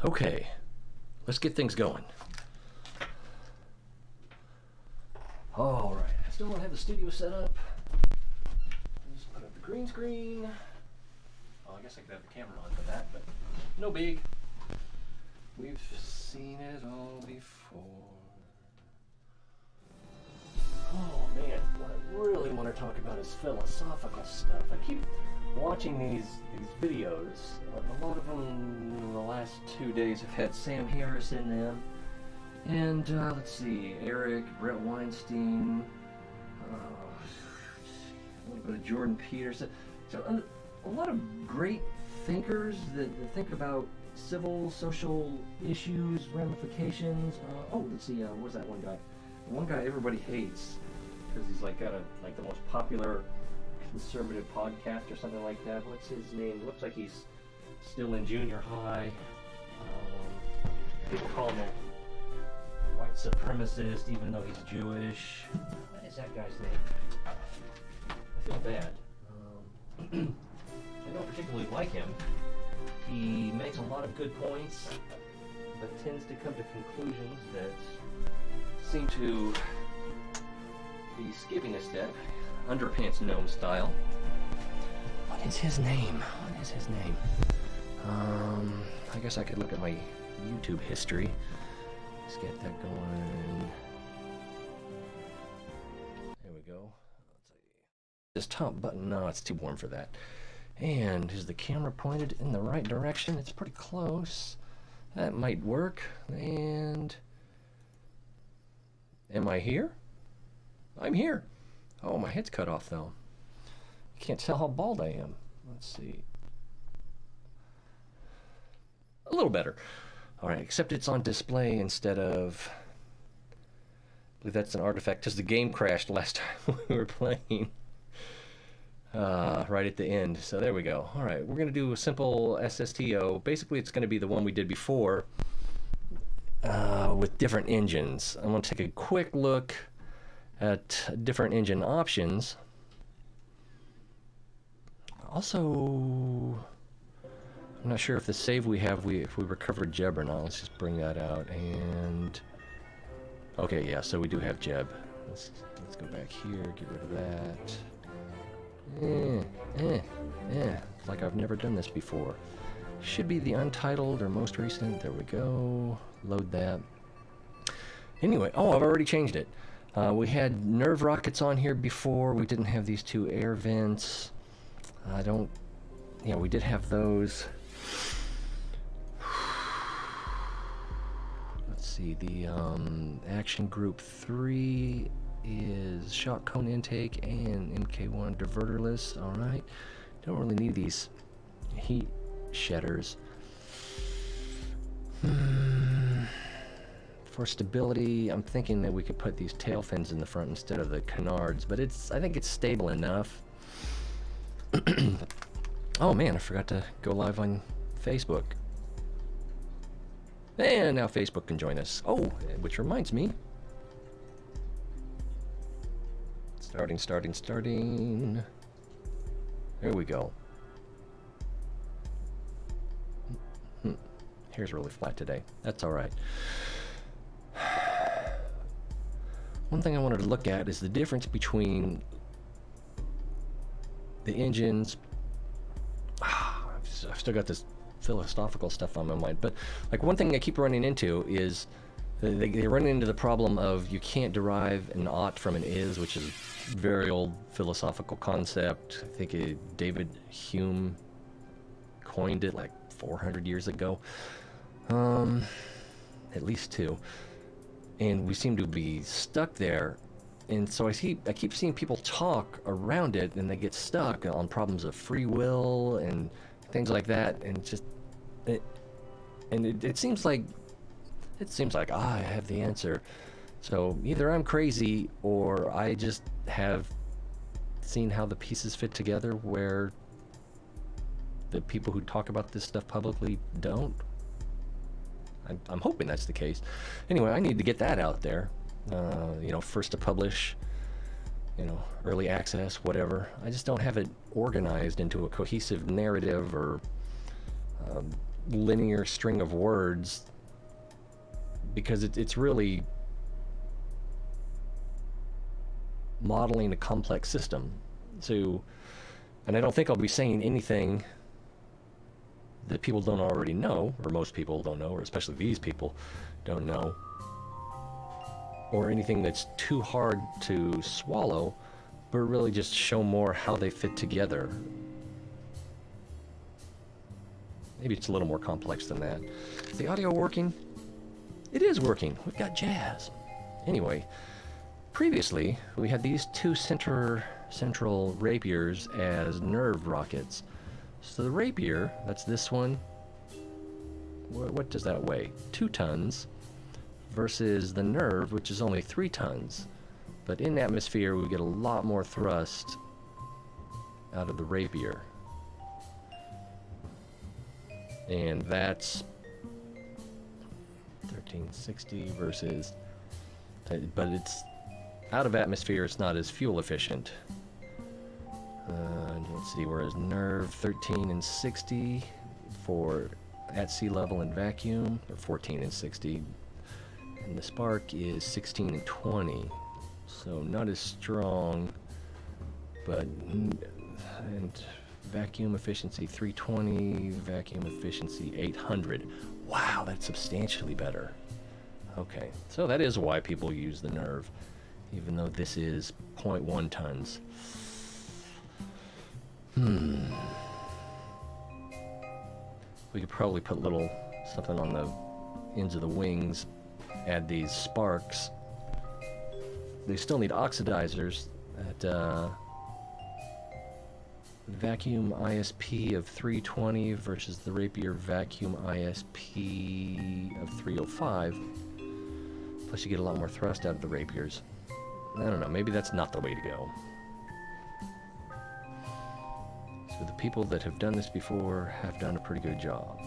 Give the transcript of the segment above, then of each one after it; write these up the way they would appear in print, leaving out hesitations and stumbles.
Okay, let's get things going. All right, I still don't have the studio set up. Let's put up the green screen. Oh, I guess I could have the camera on for that, but no big. We've seen it all before. Oh man, what I really want to talk about is philosophical stuff. I keep watching these videos. A lot of them in the last 2 days have had Sam Harris in them. And let's see, Eric, Brett Weinstein, a little bit of Jordan Peterson. So a lot of great thinkers that think about civil, social issues, ramifications. Oh, let's see, what was that one guy? One guy everybody hates because he's like got the most popular conservative podcast or something like that. What's his name? Looks like he's still in junior high. People call him a white supremacist even though he's Jewish. What is that guy's name? I feel bad. I don't particularly like him. He makes a lot of good points, but tends to come to conclusions that seem to be skipping a step, underpants gnome style. What is his name? What is his name? I guess I could look at my YouTube history. Let's get that going. There we go. Let's see. This top button, no, it's too warm for that. And is the camera pointed in the right direction? It's pretty close. That might work. And am I here? I'm here. Oh, my head's cut off though. Can't tell how bald I am. Let's see. A little better. All right, except it's on display instead of... I believe that's an artifact because the game crashed last time we were playing. Right at the end. So there we go. All right, we're going to do a simple SSTO. Basically, it's going to be the one we did before with different engines. I'm going to take a quick look at different engine options. Also, I'm not sure if the save we have, if we recovered Jeb or not. Let's just bring that out. And okay, yeah, so we do have Jeb. Let's go back here, get rid of that. It's like I've never done this before. Should be the untitled or most recent. There we go. Load that. Anyway, oh, I've already changed it. We had nerve rockets on here before. We didn't have these two air vents. Yeah, we did have those. Let's see, the Action Group 3 is shock cone intake and MK1 diverterless. All right, don't really need these heat shedders. For stability, I'm thinking that we could put these tail fins in the front instead of the canards, but I think it's stable enough. Oh man, I forgot to go live on Facebook. And now Facebook can join us. Oh, which reminds me. Starting. There we go. Hair's really flat today. That's all right. One thing I wanted to look at is the difference between the engines. I've still got this philosophical stuff on my mind, but like one thing I keep running into is they run into the problem of you can't derive an ought from an is, which is a very old philosophical concept. I think David Hume coined it like 400 years ago, at least two. And we seem to be stuck there. And so I keep seeing people talk around it, and they get stuck on problems of free will and things like that. And it seems like I have the answer. So either I'm crazy or I just have seen how the pieces fit together where the people who talk about this stuff publicly don't. I'm hoping that's the case. Anyway, I need to get that out there. First to publish, early access, whatever. I just don't have it organized into a cohesive narrative or linear string of words, because it's really modeling a complex system. So, and I don't think I'll be saying anything that people don't already know, or most people don't know, or especially these people don't know, or anything that's too hard to swallow, but really just show more how they fit together. Maybe it's a little more complex than that. Is the audio working? It is working. We've got jazz. Anyway, previously we had these two central rapiers as nerve rockets. So the rapier, that's this one. What does that weigh? 2 tons versus the nerve, which is only 3 tons. But in atmosphere, we get a lot more thrust out of the rapier. And that's 1360 versus, but it's out of atmosphere, it's not as fuel efficient. Let's see, whereas nerve 13 and 60 for at sea level and vacuum, or 14 and 60, and the spark is 16 and 20, so not as strong, but and vacuum efficiency 320, vacuum efficiency 800. Wow, that's substantially better. Okay, so that is why people use the nerve, even though this is 0.1 tons. We could probably put little something on the ends of the wings, add these sparks. They still need oxidizers at vacuum ISP of 320 versus the Rapier vacuum ISP of 305. Plus you get a lot more thrust out of the Rapiers. I don't know, maybe that's not the way to go. So the people that have done this before have done a pretty good job.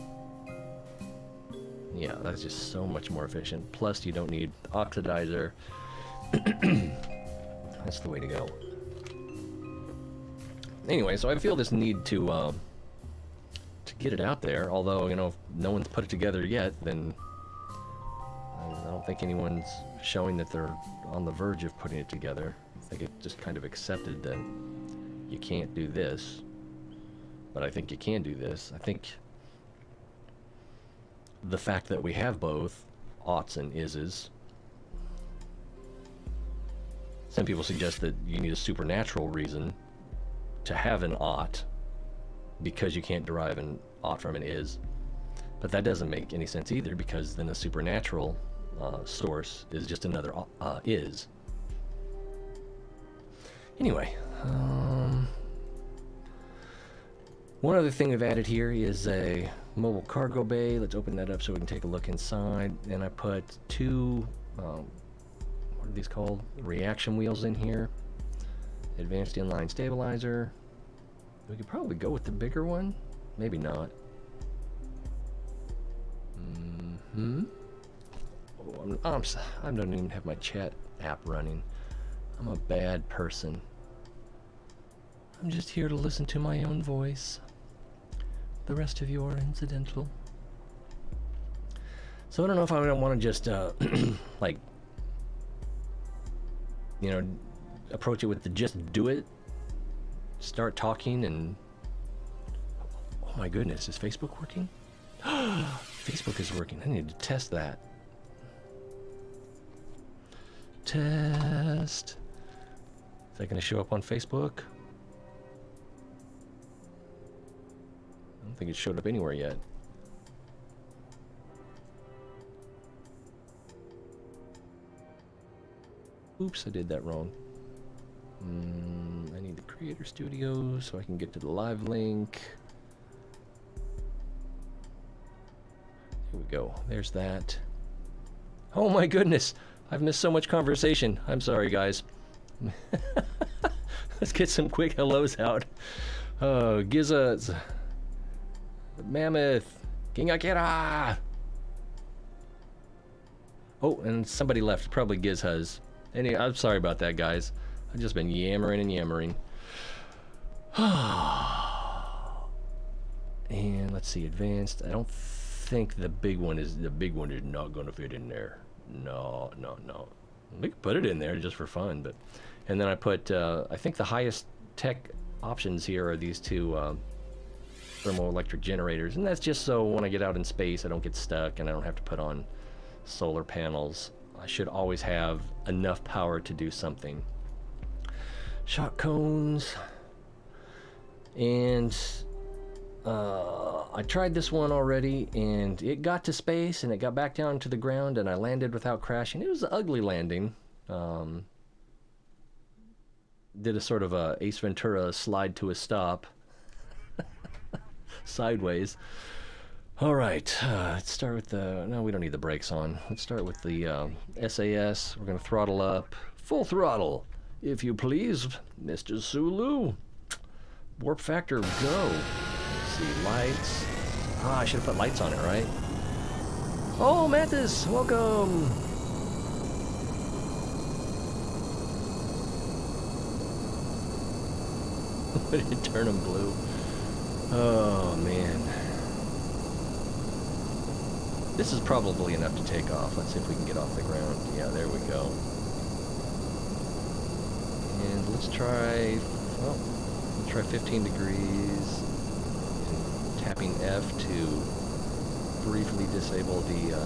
Yeah, that's just so much more efficient. Plus you don't need oxidizer. That's the way to go. Anyway, so I feel this need to get it out there, although, you know, if no one's put it together yet, then I don't think anyone's showing that they're on the verge of putting it together. I think it just kind of accepted that you can't do this, but I think you can do this. I think the fact that we have both aughts and ises. Some people suggest that you need a supernatural reason to have an ought because you can't derive an ought from an is. But that doesn't make any sense either, because then a supernatural source is just another is. Anyway, one other thing I've added here is a mobile cargo bay. Let's open that up so we can take a look inside. And I put 2, what are these called? Reaction wheels in here. Advanced inline stabilizer. We could probably go with the bigger one. Maybe not. Oh, I don't even have my chat app running. I'm a bad person. I'm just here to listen to my own voice. The rest of you are incidental. So I don't know if I don't want to just like, you know, approach it with the just do it, start talking, and oh my goodness, is Facebook working? Facebook is working. I need to test that. Test. Is that going to show up on Facebook? I don't think it showed up anywhere yet. Oops, I did that wrong. I need the Creator Studio so I can get to the live link. Here we go. There's that. Oh my goodness! I've missed so much conversation. I'm sorry, guys. Let's get some quick hellos out. Oh, Gizzas. Mammoth. King Akira. Oh, and somebody left. Probably Gizhuz. Anyway, I'm sorry about that, guys. I've just been yammering and yammering. And let's see, advanced. I don't think the big one is not going to fit in there. No. We could put it in there just for fun, but. And then I put, I think the highest tech options here are these two thermoelectric generators, and that's just so when I get out in space I don't get stuck and I don't have to put on solar panels. I should always have enough power to do something. Shock cones. And I tried this one already, and it got to space and it got back down to the ground, and I landed without crashing. It was an ugly landing. Did a sort of a Ace Ventura slide to a stop. Sideways. All right, let's start with the, no, we don't need the brakes on. Let's start with the SAS. We're gonna throttle up. Full throttle, if you please, Mr. Sulu. Warp factor, go. Let's see, lights. Ah, I should have put lights on it, right? Oh, Mantis, welcome. Would it turn them blue? Oh, man. This is probably enough to take off. Let's see if we can get off the ground. Yeah, there we go. And let's try, well, let's try 15 degrees. And tapping F to briefly disable the,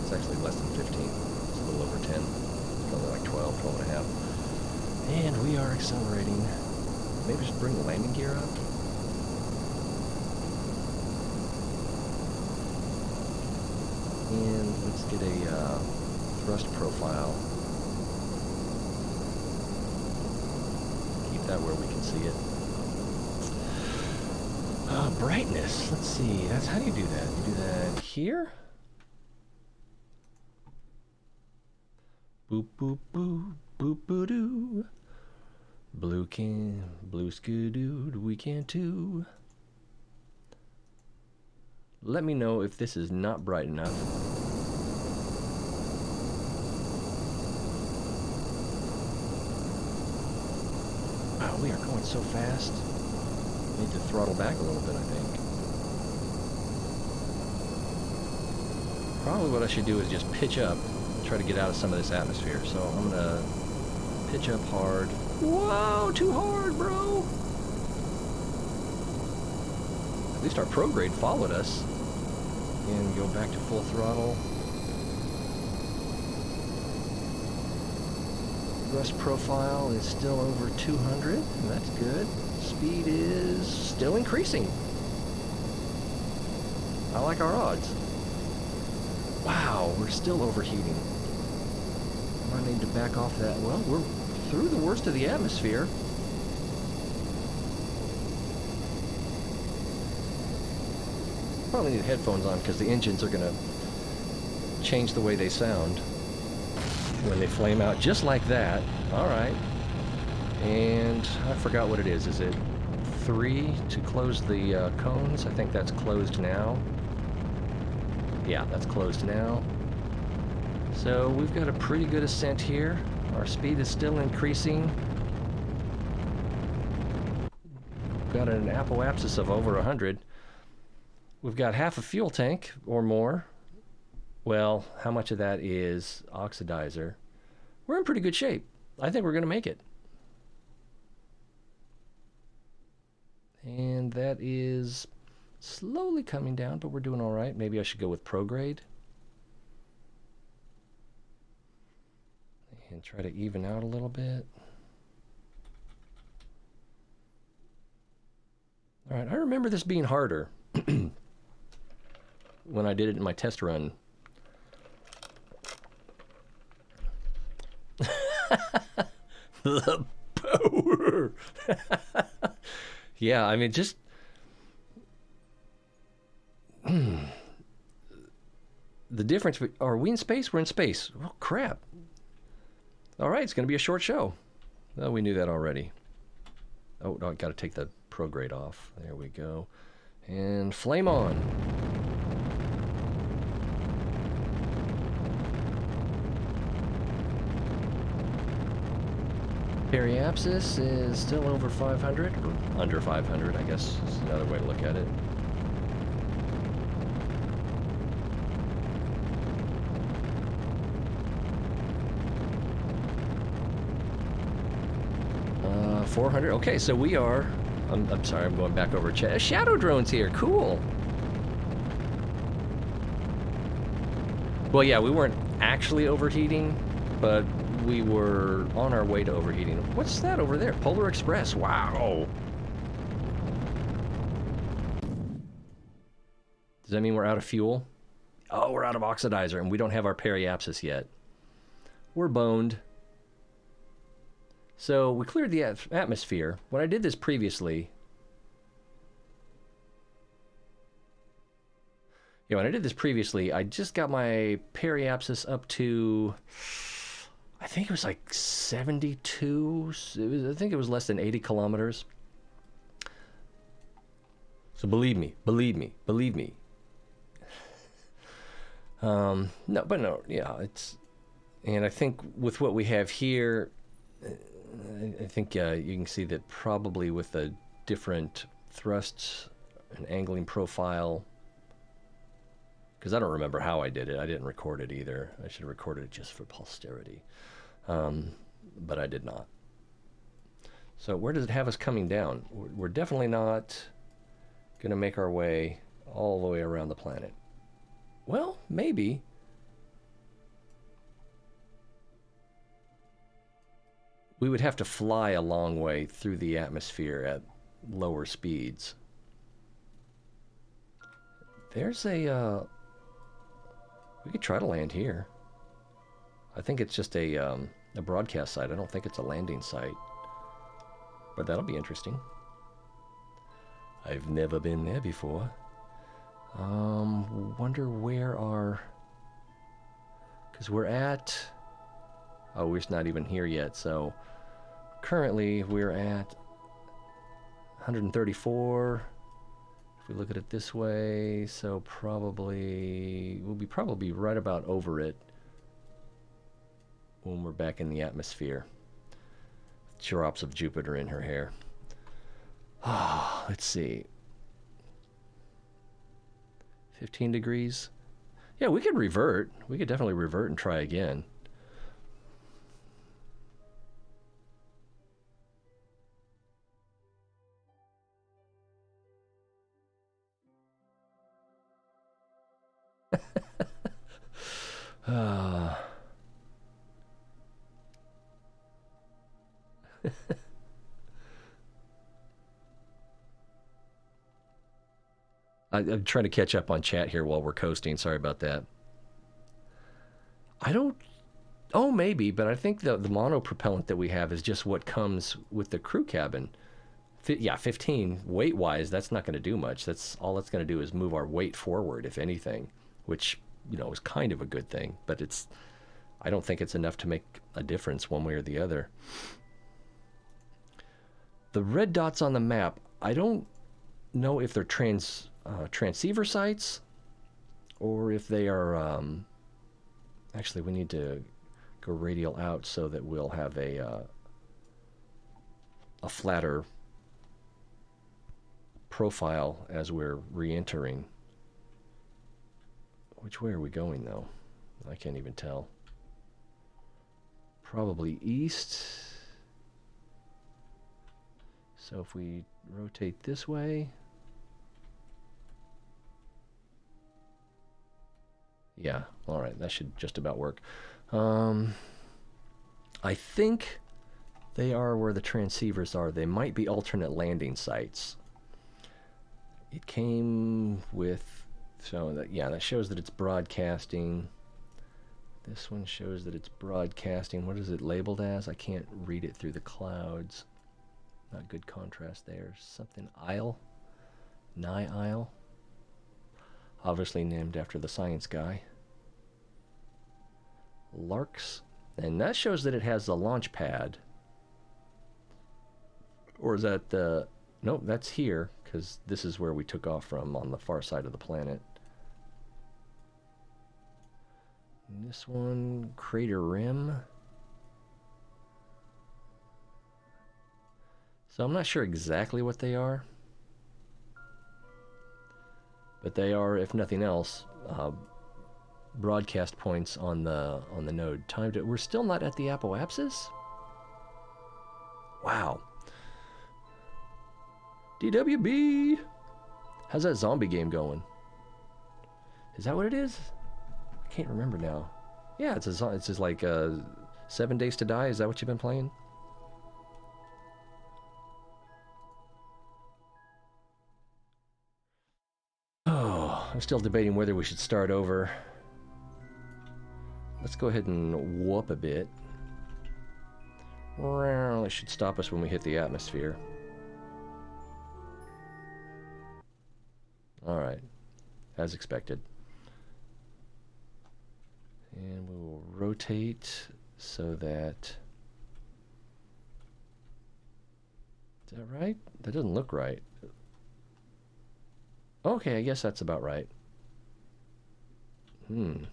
it's actually less than 15. It's a little over 10. It's probably like 12, 12 and a half. And we are accelerating. Maybe just bring the landing gear up. And let's get a thrust profile. Keep that where we can see it. Brightness. Let's see. That's, how do you do that? You do that here? Boop boop boop boop boo doo. Blue skidoo, we can too. Let me know if this is not bright enough. Wow, we are going so fast. Need to throttle back a little bit, I think. Probably what I should do is just pitch up, try to get out of some of this atmosphere. So I'm gonna pitch up hard. Whoa, too hard, bro. At least our prograde followed us. And go back to full throttle. Thrust profile is still over 200, and that's good. Speed is still increasing. I like our odds. Wow, we're still overheating. I need to back off that. Well, we're through the worst of the atmosphere. Probably need headphones on because the engines are going to change the way they sound when they flame out just like that. All right. And I forgot what it is. Is it 3 to close the cones? I think that's closed now. Yeah, that's closed now. So we've got a pretty good ascent here. Our speed is still increasing. We've got an apoapsis of over 100. We've got half a fuel tank or more. Well, how much of that is oxidizer? We're in pretty good shape. I think we're going to make it. And that is slowly coming down, but we're doing all right. Maybe I should go with prograde. And try to even out a little bit. All right, I remember this being harder when I did it in my test run. The power! Yeah, I mean, just... the difference... Are we in space? We're in space. Oh, crap. All right, it's going to be a short show. Oh, we knew that already. Oh, no, I got to take the prograde off. There we go. And flame on. Periapsis is still over 500, or under 500, I guess is another way to look at it. 400. Okay, so we are. I'm sorry, I'm going back over chat. Shadow drone's here. Cool. Well, yeah, we weren't actually overheating, but we were on our way to overheating. What's that over there? Polar Express. Wow. Does that mean we're out of fuel? Oh, we're out of oxidizer, and we don't have our periapsis yet. We're boned. So we cleared the atmosphere. When I did this previously, I just got my periapsis up to, I think it was like 72. I think it was less than 80 kilometers. So believe me. No, but no, yeah, it's, and I think with what we have here, I think you can see that probably with a different thrust and angling profile, because I don't remember how I did it. I didn't record it either. I should have recorded it just for posterity, but I did not. So where does it have us coming down? We're definitely not going to make our way all the way around the planet. Well, maybe. We would have to fly a long way through the atmosphere at lower speeds. There's a, we could try to land here. I think it's just a broadcast site. I don't think it's a landing site. But that'll be interesting. I've never been there before. Wonder where our, because we're at, oh, we're not even here yet, so currently we're at 134, if we look at it this way, so probably, we'll be probably right about over it when we're back in the atmosphere. Drops of Jupiter in her hair. Ah, let's see. 15 degrees. Yeah, we could revert. We could definitely revert and try again. I'm trying to catch up on chat here while we're coasting. Sorry about that. I don't... Oh, maybe, but I think the monopropellant that we have is just what comes with the crew cabin. Yeah, 15. Weight-wise, that's not going to do much. That's all that's going to do is move our weight forward, if anything, which, you know, is kind of a good thing. But it's... I don't think it's enough to make a difference one way or the other. The red dots on the map, I don't know if they're transceiver sites or if they are actually we need to go radial out so that we'll have a flatter profile as we're re-entering. Which way are we going though? I can't even tell. Probably east. So if we rotate this way, yeah, all right, that should just about work. I think they are where the transceivers are. They might be alternate landing sites. It came with, so that, yeah, that shows that it's broadcasting. This one shows that it's broadcasting. What is it labeled as? I can't read it through the clouds. Not good contrast there. Something Isle? Nye Isle? Obviously named after the science guy. Larks. And that shows that it has the launch pad. Or is that the... Nope, that's here, because this is where we took off from on the far side of the planet. And this one, Crater Rim. So I'm not sure exactly what they are, but they are, if nothing else, broadcast points on the node. We're still not at the apoapsis? Wow. DWB! How's that zombie game going? Is that what it is? I can't remember now. Yeah, it's just like 7 Days to Die. Is that what you've been playing? Oh, I'm still debating whether we should start over. Let's go ahead and whoop a bit. Well, it should stop us when we hit the atmosphere. Alright, as expected. And we will rotate so that... Is that right? That doesn't look right. Okay, I guess that's about right. And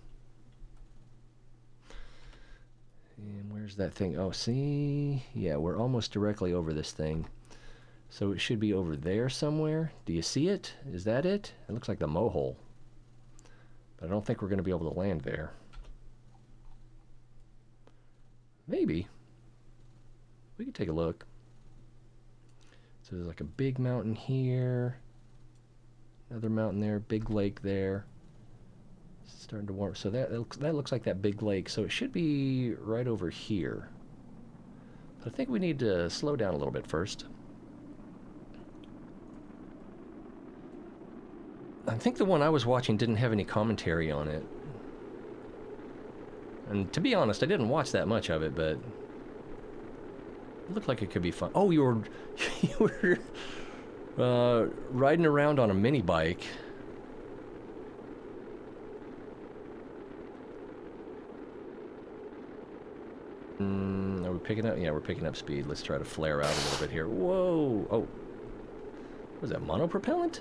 where's that thing? Oh, see? Yeah, we're almost directly over this thing. So it should be over there somewhere. Do you see it? Is that it? It looks like the mohole. But I don't think we're going to be able to land there. Maybe. We could take a look. So there's like a big mountain here. Another mountain there. Big lake there. It's starting to warm. So that looks like that big lake. So it should be right over here. But I think we need to slow down a little bit first. I think the one I was watching didn't have any commentary on it. And to be honest, I didn't watch that much of it, but it looked like it could be fun. Oh, you were riding around on a mini bike. Are we picking up? Yeah, we're picking up speed. Let's try to flare out a little bit here. Whoa! Oh, was that monopropellant?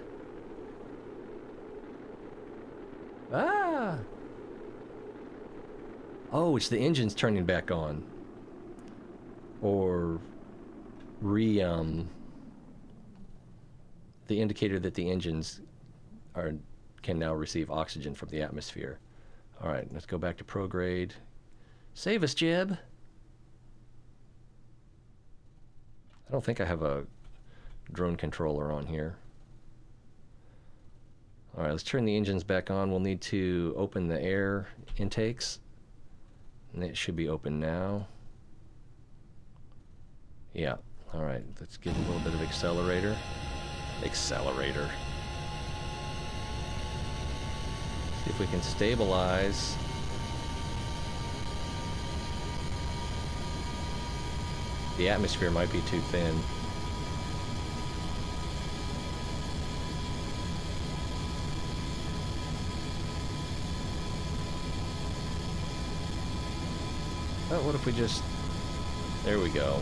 Ah! Oh, it's the engine's turning back on. Or the indicator that the engines can now receive oxygen from the atmosphere. All right, let's go back to prograde. Save us, Jeb. I don't think I have a drone controller on here. All right, let's turn the engines back on. We'll need to open the air intakes. And it should be open now. Yeah, all right, let's give a little bit of accelerator. Accelerator. See if we can stabilize. The atmosphere might be too thin. Oh, what if we just... There we go.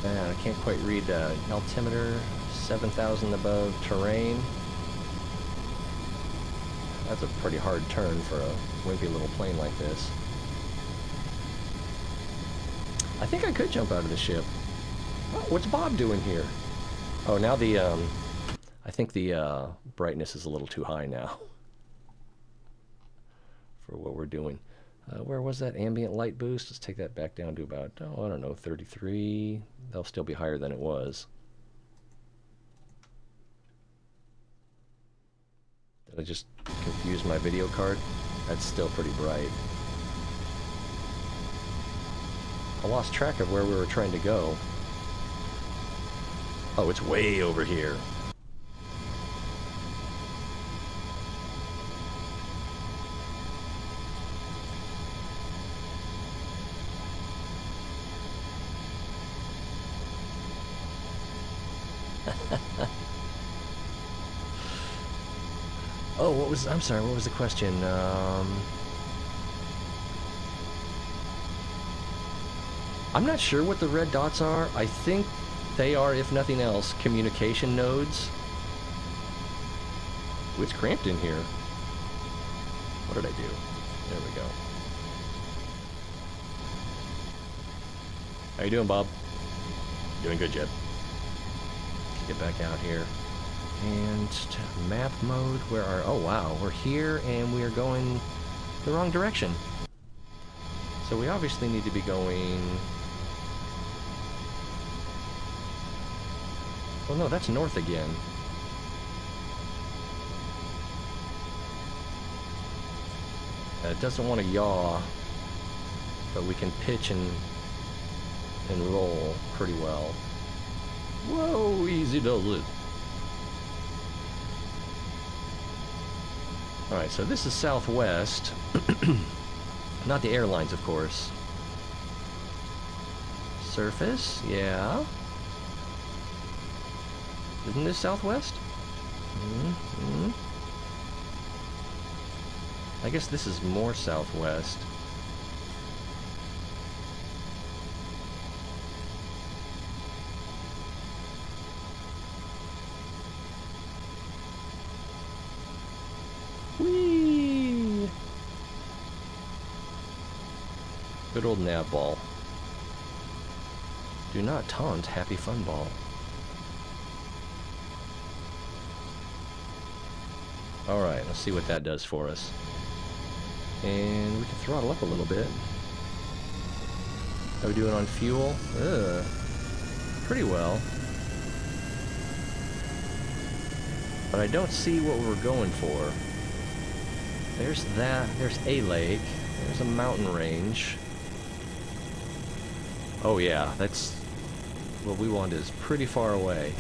Man, I can't quite read altimeter, 7,000 above terrain. That's a pretty hard turn for a wimpy little plane like this. I think I could jump out of the ship. Oh, what's Bob doing here? Oh, now the, I think the brightness is a little too high now for what we're doing. Where was that ambient light boost? Let's take that back down to about, oh, I don't know, 33. That'll still be higher than it was. Did I just confuse my video card? That's still pretty bright. I lost track of where we were trying to go. Oh, it's way over here. Oh, what was, I'm sorry, what was the question? I'm not sure what the red dots are. I think they are, if nothing else, communication nodes. Ooh, it's cramped in here. What did I do? There we go. How you doing, Bob? Doing good, Jeb. Let's get back out here. And map mode, where are... Oh, wow. We're here, and we are going the wrong direction. So we obviously need to be going... Oh, no, that's north again. It doesn't want to yaw, but we can pitch and roll pretty well. Whoa, easy does it. Alright, so this is southwest. Not the airlines, of course. Surface, yeah. Isn't this southwest? Mm-hmm. I guess this is more southwest. Whee! Good old nav ball. Do not taunt Happy Fun Ball. Alright, let's see what that does for us. And we can throttle up a little bit. How are we doing on fuel? Pretty well. But I don't see what we're going for. There's that. There's a lake. There's a mountain range. Oh yeah, that's... what we want is pretty far away.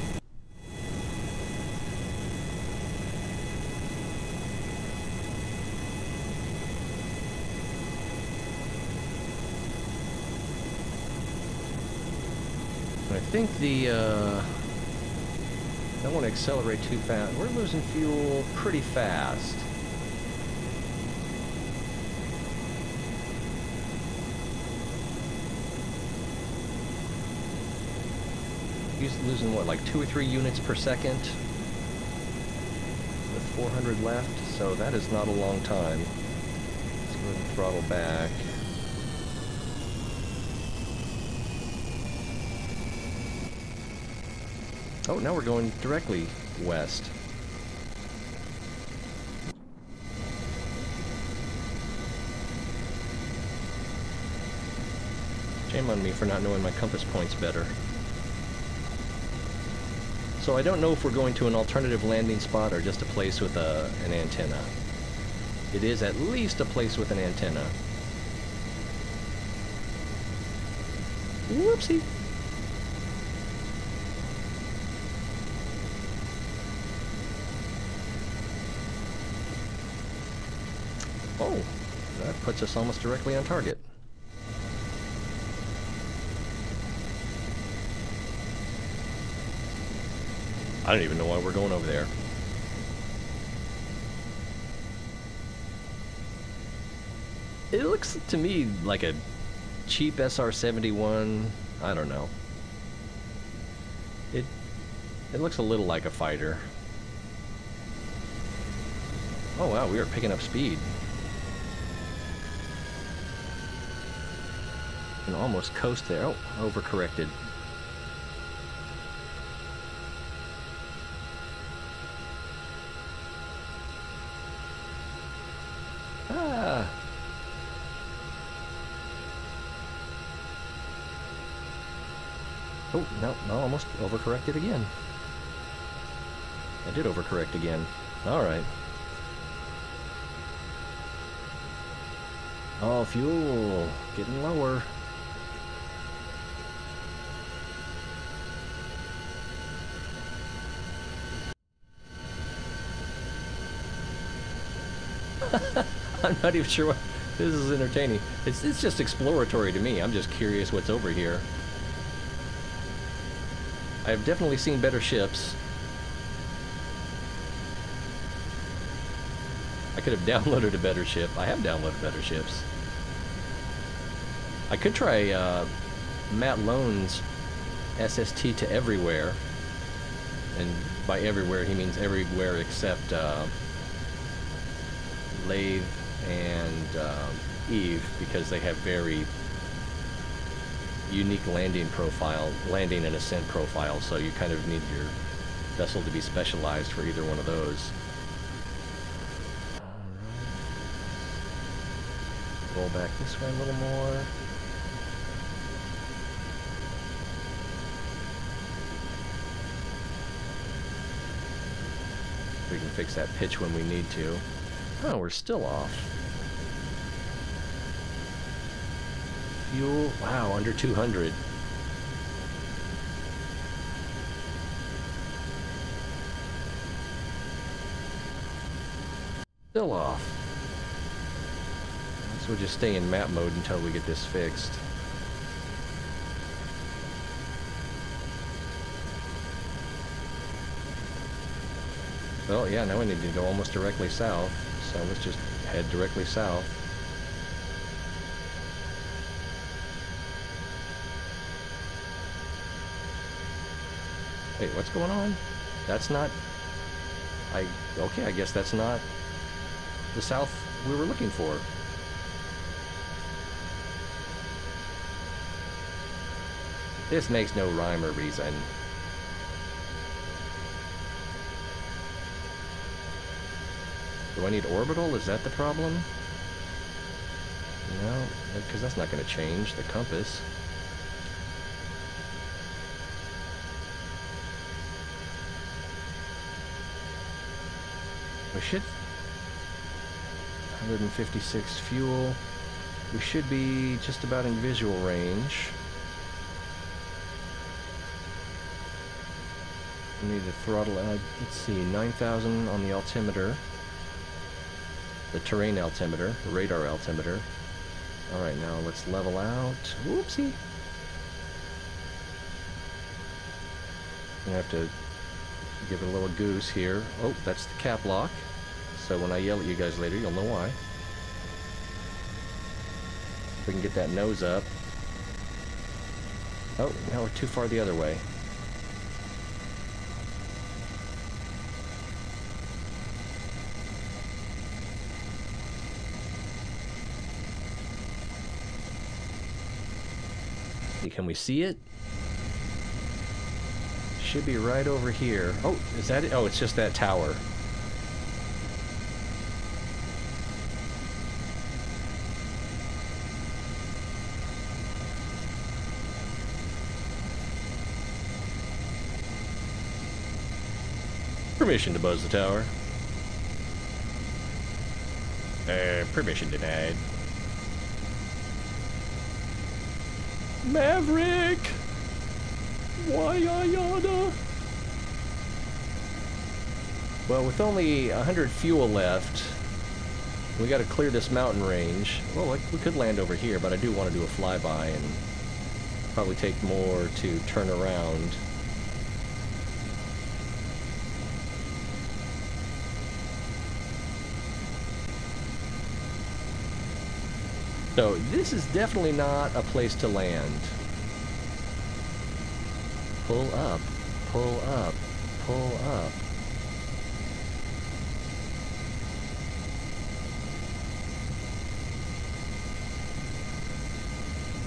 I think the, I don't want to accelerate too fast. We're losing fuel pretty fast. He's losing, what, like 2 or 3 units per second? With 400 left, so that is not a long time. Let's go ahead and throttle back. Oh, now we're going directly west. Shame on me for not knowing my compass points better. So I don't know if we're going to an alternative landing spot or just a place with an antenna. It is at least a place with an antenna. Whoopsie! Oh, that puts us almost directly on target. I don't even know why we're going over there. It looks to me like a cheap SR-71. I don't know. It looks a little like a fighter. Oh wow, we are picking up speed. Can almost coast there. Oh, overcorrected. Ah. Oh, no, almost overcorrected again. I did overcorrect again. Alright. Oh, fuel. Getting lower. I'm not even sure what... This is entertaining. It's just exploratory to me. I'm just curious what's over here. I've definitely seen better ships. I could have downloaded a better ship. I have downloaded better ships. I could try Matt Lone's SST to everywhere. And by everywhere, he means everywhere except Lathe and Eve, because they have very unique landing and ascent profile, so you kind of need your vessel to be specialized for either one of those. Alright. Roll back this way a little more. We can fix that pitch when we need to. Oh, we're still off. Fuel, wow, under 200. Still off. So we'll just stay in map mode until we get this fixed. Well, yeah, now we need to go almost directly south, so let's just head directly south. Wait, what's going on? That's not... Okay, I guess that's not the south we were looking for. This makes no rhyme or reason. Do I need orbital? Is that the problem? No, because that's not going to change the compass. We should... 156 fuel. We should be just about in visual range. We need to throttle... let's see, 9,000 on the altimeter. The terrain altimeter, the radar altimeter. Alright, now let's level out. Whoopsie! I'm gonna have to give it a little goose here. Oh, that's the cap lock. So when I yell at you guys later, you'll know why. If we can get that nose up. Oh, now we're too far the other way. Can we see it? Should be right over here. Oh, is that it? Oh, it's just that tower. Permission to buzz the tower. Permission denied. Maverick! Why yada? Well, with only 100 fuel left, we gotta clear this mountain range. Well, we could land over here, but I do want to do a flyby and probably take more to turn around. So, this is definitely not a place to land. Pull up, pull up, pull up.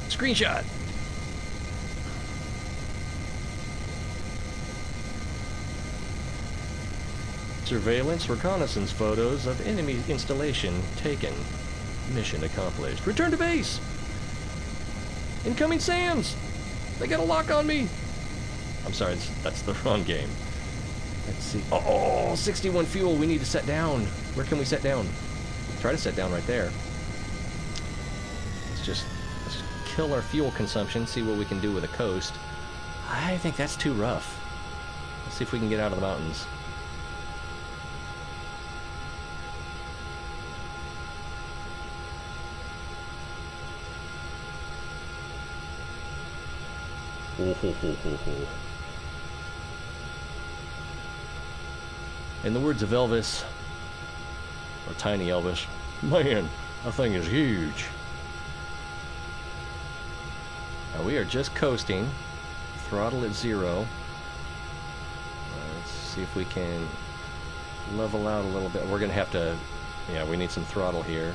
Screenshot! Surveillance reconnaissance photos of enemy installation taken. Mission accomplished. Return to base! Incoming SAMs! They got a lock on me! I'm sorry, that's the wrong game. Let's see. Oh, 61 fuel. We need to set down. Where can we set down? Try to set down right there. Let's kill our fuel consumption, see what we can do with the coast. I think that's too rough. Let's see if we can get out of the mountains. In the words of Elvis, or Tiny Elvis, man, that thing is huge. Now we are just coasting, throttle at 0. Let's see if we can level out a little bit. We're going to have to Yeah, we need some throttle here.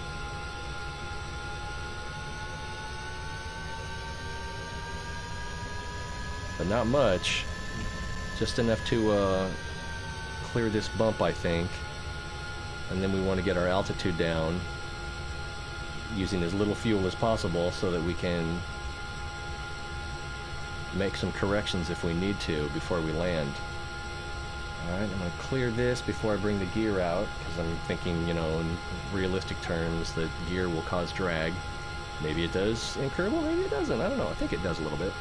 But not much. Just enough to clear this bump, I think. And then we want to get our altitude down using as little fuel as possible so that we can make some corrections if we need to before we land. Alright, I'm going to clear this before I bring the gear out, because I'm thinking, you know, in realistic terms, that gear will cause drag. Maybe it does in Kerbal, maybe it doesn't. I don't know. I think it does a little bit.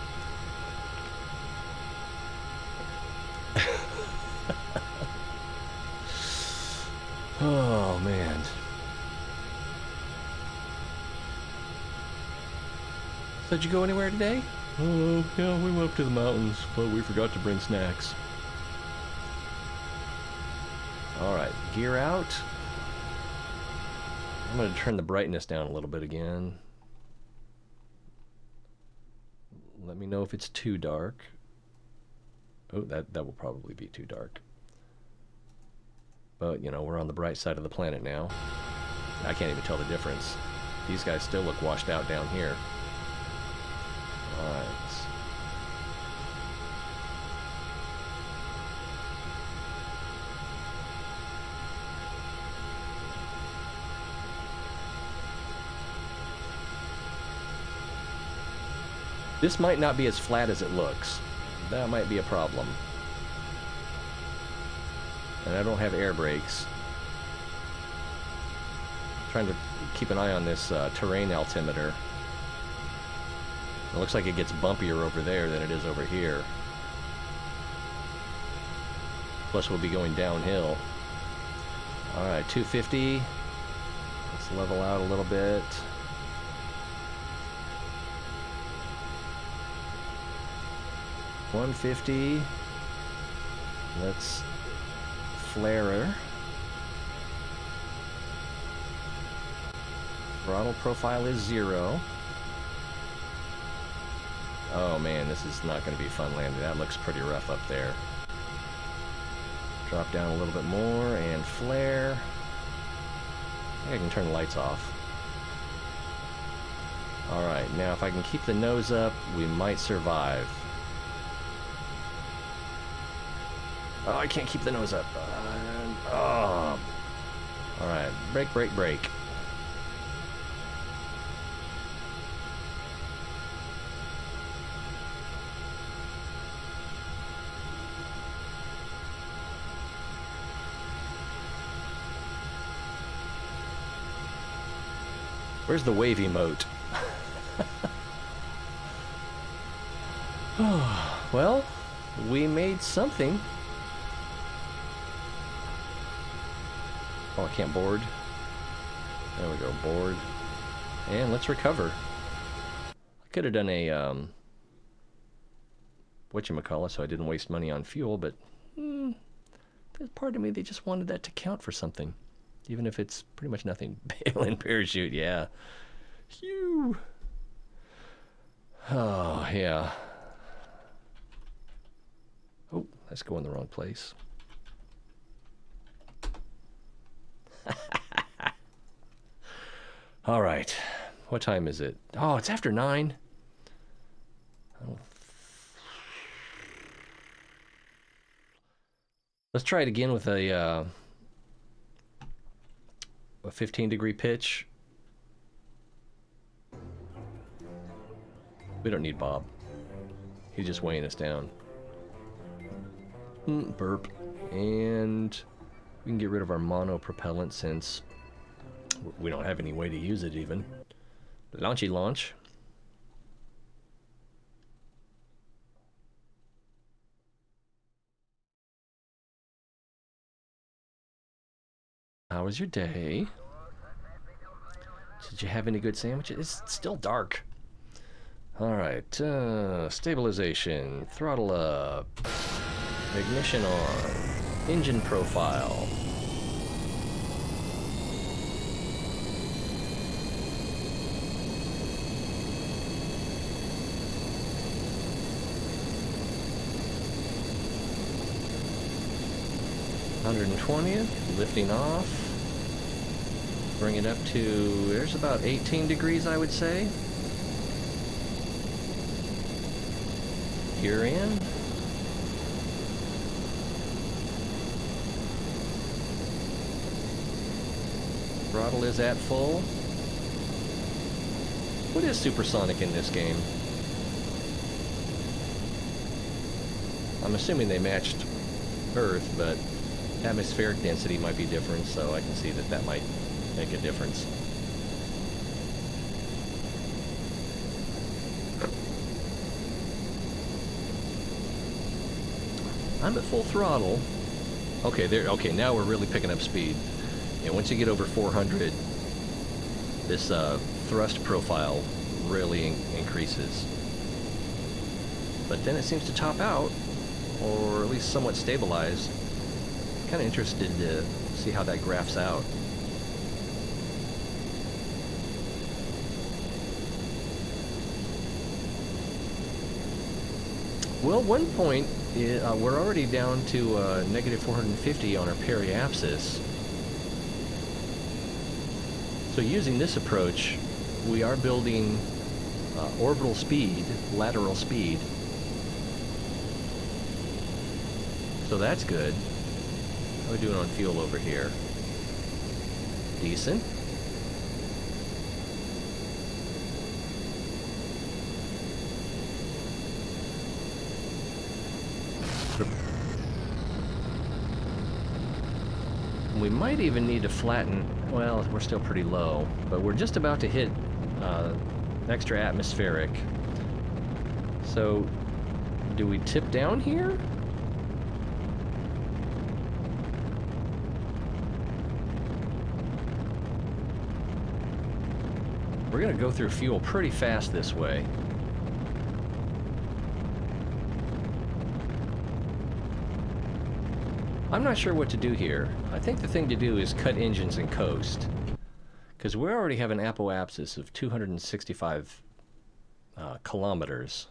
Oh, man. So did you go anywhere today? Oh, yeah, we went up to the mountains, but we forgot to bring snacks. Alright, gear out. I'm going to turn the brightness down a little bit again. Let me know if it's too dark. Oh, that will probably be too dark. But, you know, we're on the bright side of the planet now. I can't even tell the difference. These guys still look washed out down here. Alright. This might not be as flat as it looks. That might be a problem. And I don't have air brakes. Trying to keep an eye on this terrain altimeter. It looks like it gets bumpier over there than it is over here. Plus we'll be going downhill. Alright, 250. Let's level out a little bit. $150. Let's flare her. Throttle profile is 0. Oh man, this is not going to be fun landing. That looks pretty rough up there. Drop down a little bit more and flare. I can turn the lights off. Alright, now if I can keep the nose up, we might survive. Oh, I can't keep the nose up. Oh. Alright, brake, brake, brake. Where's the wave emote? Well, we made something. Oh, I can't board. There we go, board. And let's recover. I could have done a, whatchamacallit, so I didn't waste money on fuel, but there's part of me that just wanted that to count for something. Even if it's pretty much nothing. Bail and parachute, yeah. Phew. Oh, yeah. Oh, let's go in the wrong place. All right. What time is it? Oh, it's after 9. Oh. Let's try it again with a 15-degree pitch. We don't need Bob. He's just weighing us down. Burp. And we can get rid of our mono propellant since we don't have any way to use it even. Launchy launch. How was your day? Did you have any good sandwiches? It's still dark. Alright, stabilization, throttle up, ignition on, engine profile. $120th, lifting off. Bring it up to, there's about 18 degrees, I would say. Gear in. Throttle is at full. What is supersonic in this game? I'm assuming they matched Earth, but atmospheric density might be different, so I can see that that might make a difference. I'm at full throttle. Okay, there. Okay, now we're really picking up speed. And once you get over 400, this thrust profile really increases. But then it seems to top out, or at least somewhat stabilize. Kind of interested to see how that graphs out. Well, one point, we're already down to negative 450 on our periapsis. So using this approach, we are building orbital speed, lateral speed. So that's good. How are we doing on fuel over here? Decent. We might even need to flatten. Well, we're still pretty low, but we're just about to hit extra atmospheric. So, do we tip down here? We're gonna go through fuel pretty fast this way. I'm not sure what to do here. I think the thing to do is cut engines and coast, because we already have an apoapsis of 265 kilometers.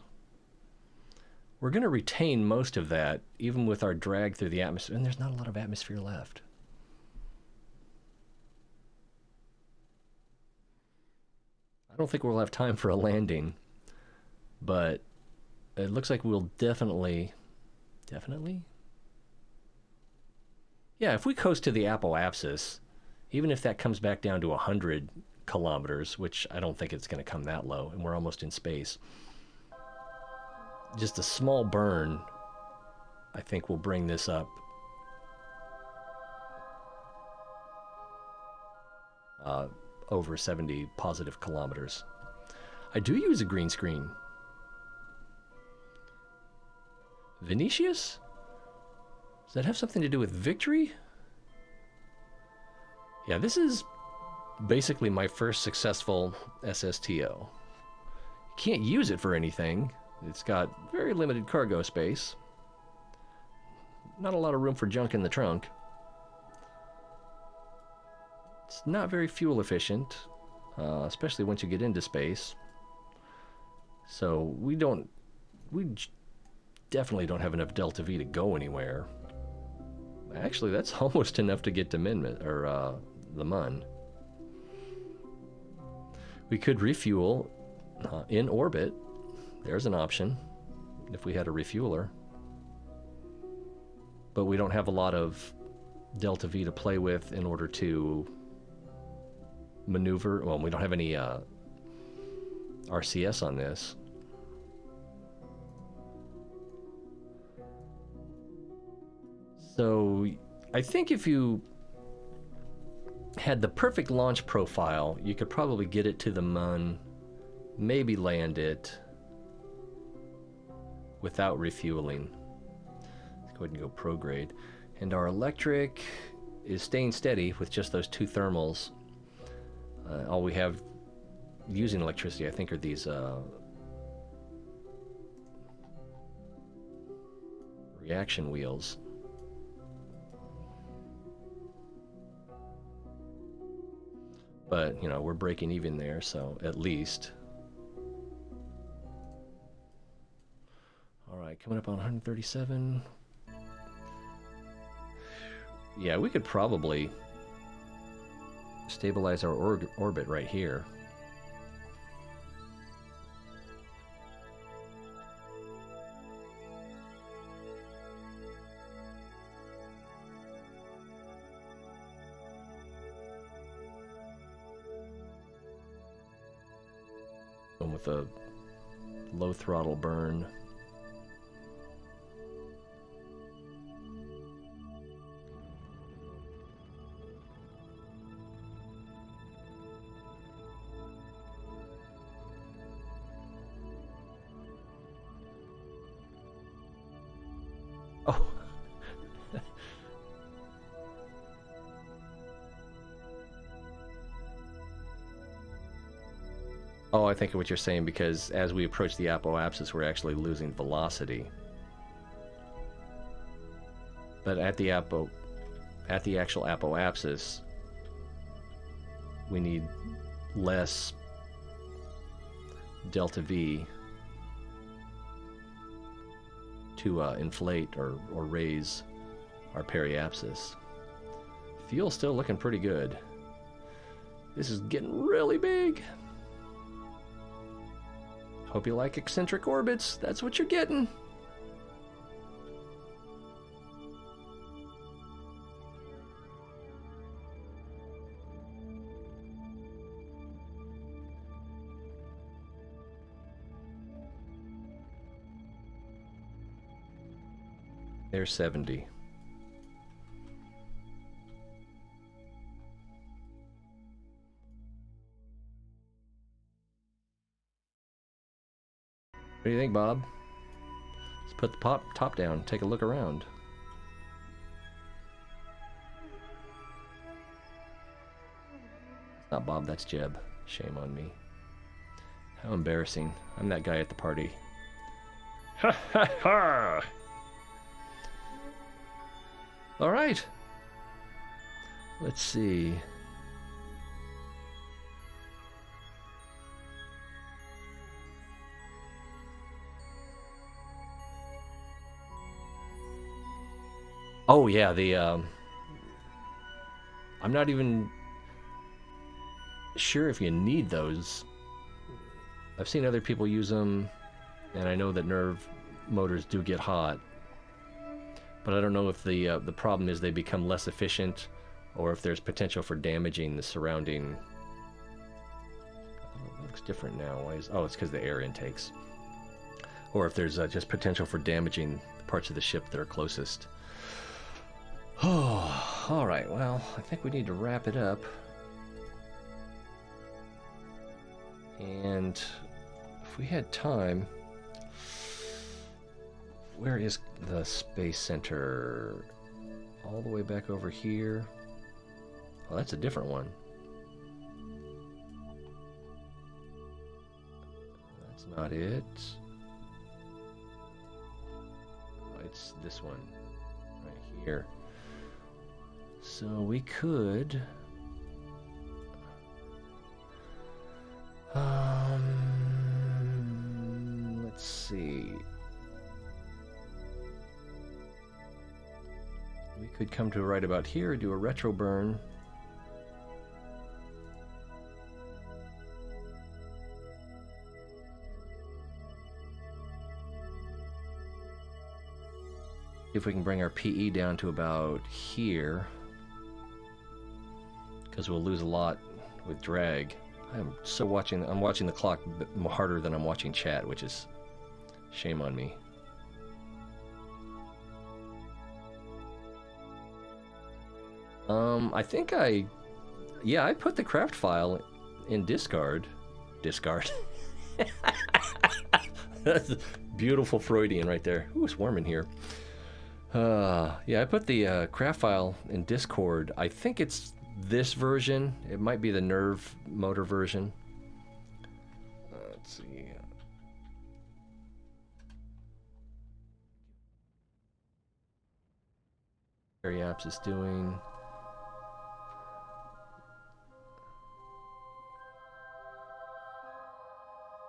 We're going to retain most of that, even with our drag through the atmosphere, and there's not a lot of atmosphere left. I don't think we'll have time for a landing, but it looks like we'll definitely... Yeah, if we coast to the apoapsis, even if that comes back down to 100 kilometers, which I don't think it's going to come that low, and we're almost in space, just a small burn, I think, will bring this up. Over 70 positive kilometers. I do use a green screen. Vinicius? Does that have something to do with victory? Yeah, this is basically my first successful SSTO. Can't use it for anything. It's got very limited cargo space. Not a lot of room for junk in the trunk. It's not very fuel efficient, especially once you get into space. So we definitely don't have enough delta V to go anywhere. Actually, that's almost enough to get to the Mun. We could refuel in orbit. There's an option if we had a refueler. But we don't have a lot of delta V to play with in order to maneuver. Well, we don't have any RCS on this. So I think if you had the perfect launch profile, you could probably get it to the Mun, maybe land it without refueling. Let's go ahead and go prograde. And our electric is staying steady with just those two thermals. All we have using electricity, I think, are these reaction wheels. But, you know, we're breaking even there, so at least. All right, coming up on 137. Yeah, we could probably stabilize our orbit right here. And with a low throttle burn. Oh. Oh, I think what you're saying, because as we approach the apoapsis, we're actually losing velocity. But at the actual apoapsis, we need less delta V to inflate or raise our periapsis. Fuel's still looking pretty good. This is getting really big. Hope you like eccentric orbits. That's what you're getting. There's 70. What do you think, Bob? Let's put the top down, take a look around. It's not Bob, that's Jeb. Shame on me. How embarrassing. I'm that guy at the party. Ha ha ha! Alright. Let's see. Oh yeah, I'm not even sure if you need those. I've seen other people use them, and I know that nerve motors do get hot. But I don't know if the problem is they become less efficient, or if there's potential for damaging the surrounding. Oh, it looks different now. Why is? Oh, it's because the air intakes. Or if there's just potential for damaging the parts of the ship that are closest. Oh, all right. Well, I think we need to wrap it up. And if we had time. Where is the Space Center? All the way back over here. Oh, that's a different one. That's not it. Oh, it's this one right here. So we could... let's see... We could come to right about here, do a retro burn. If we can bring our PE down to about here, because we'll lose a lot with drag. I'm watching the clock harder than I'm watching chat, which is shame on me. I think I put the craft file in discard. Discard. That's beautiful Freudian right there. Ooh, it's warm in here. Yeah, I put the craft file in Discord. I think it's this version. It might be the nerve motor version. Let's see. Apps is doing.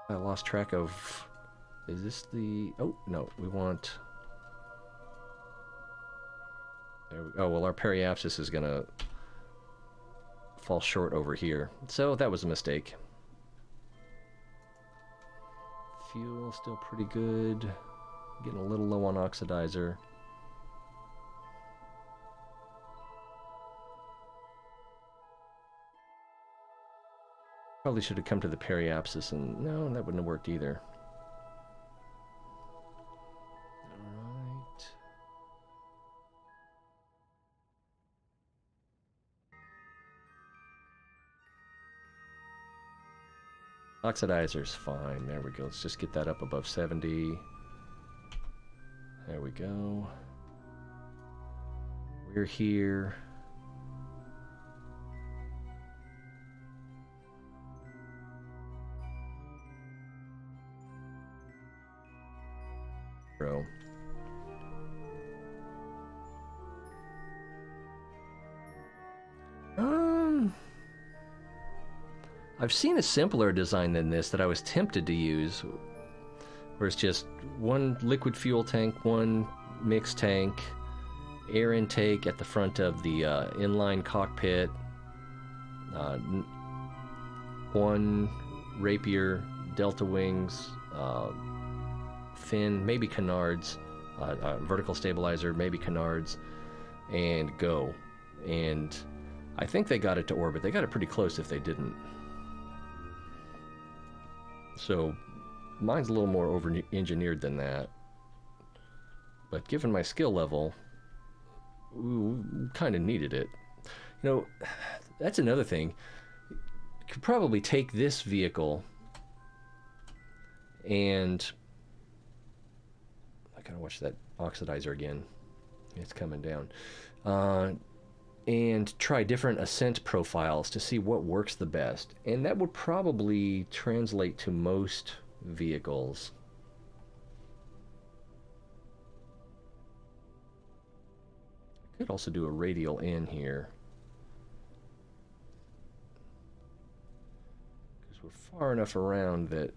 I lost track of. Is this the? Oh no, we want. There we, oh well, our periapsis is gonna fall short over here. So that was a mistake. Fuel still pretty good. Getting a little low on oxidizer. Probably should have come to the periapsis, and no, that wouldn't have worked either. Alright. Oxidizer's fine. There we go. Let's just get that up above 70. There we go. We're here. Bro. I've seen a simpler design than this that I was tempted to use, where it's just one liquid fuel tank, one mixed tank, air intake at the front of the inline cockpit, one Rapier, Delta Wings, fin, maybe canards, vertical stabilizer, maybe canards, and go. And I think they got it to orbit. They got it pretty close if they didn't. So mine's a little more over-engineered than that. But given my skill level, kind of needed it. You know, that's another thing. You could probably take this vehicle and... I gotta watch that oxidizer again. It's coming down. And try different ascent profiles to see what works the best. And that would probably translate to most vehicles. I could also do a radial in here, because we're far enough around that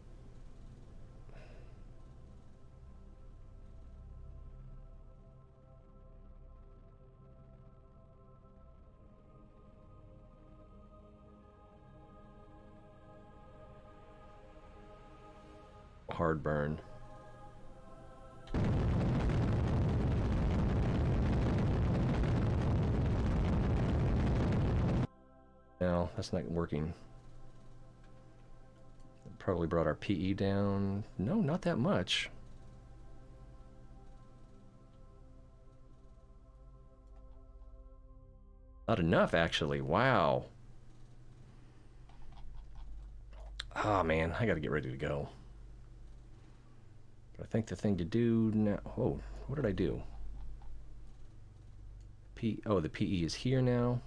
hard burn. No, that's not working. Probably brought our PE down. No, not that much. Not enough, actually. Wow. Oh, man, I gotta get ready to go. I think the thing to do now... Oh, what did I do? Oh, the PE is here now.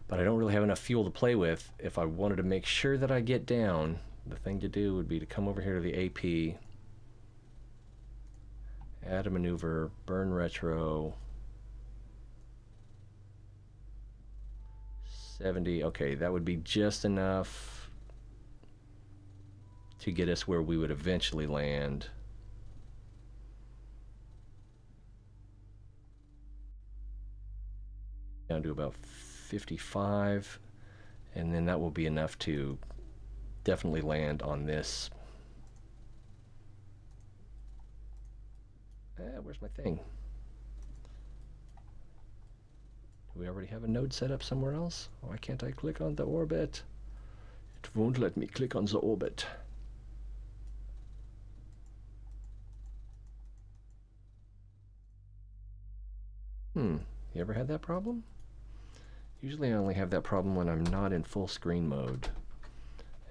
But I don't really have enough fuel to play with. If I wanted to make sure that I get down, the thing to do would be to come over here to the AP, add a maneuver, burn retro, 70. Okay, that would be just enough to get us where we would eventually land. Down to about 55, and then that will be enough to definitely land on this. Where's my thing? Do we already have a node set up somewhere else? Why can't I click on the orbit? It won't let me click on the orbit. You ever had that problem? Usually I only have that problem when I'm not in full screen mode,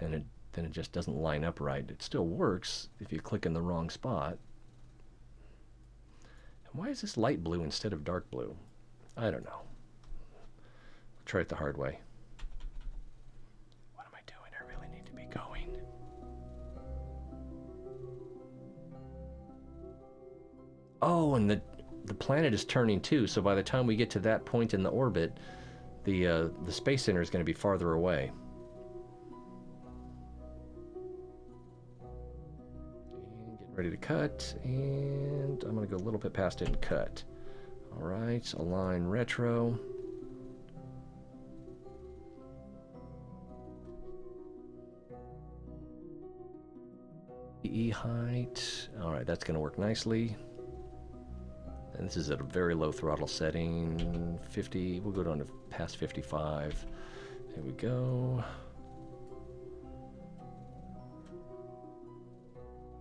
and then it just doesn't line up right. It still works if you click in the wrong spot. And why is this light blue instead of dark blue? I don't know. I'll try it the hard way. What am I doing? I really need to be going. Oh, and the planet is turning too, so by the time we get to that point in the orbit, the Space Center is going to be farther away. And getting ready to cut, and I'm going to go a little bit past it and cut. Alright, align retro. E height. All right, that's going to work nicely. And this is at a very low throttle setting. 50. We'll go down to past 55. There we go.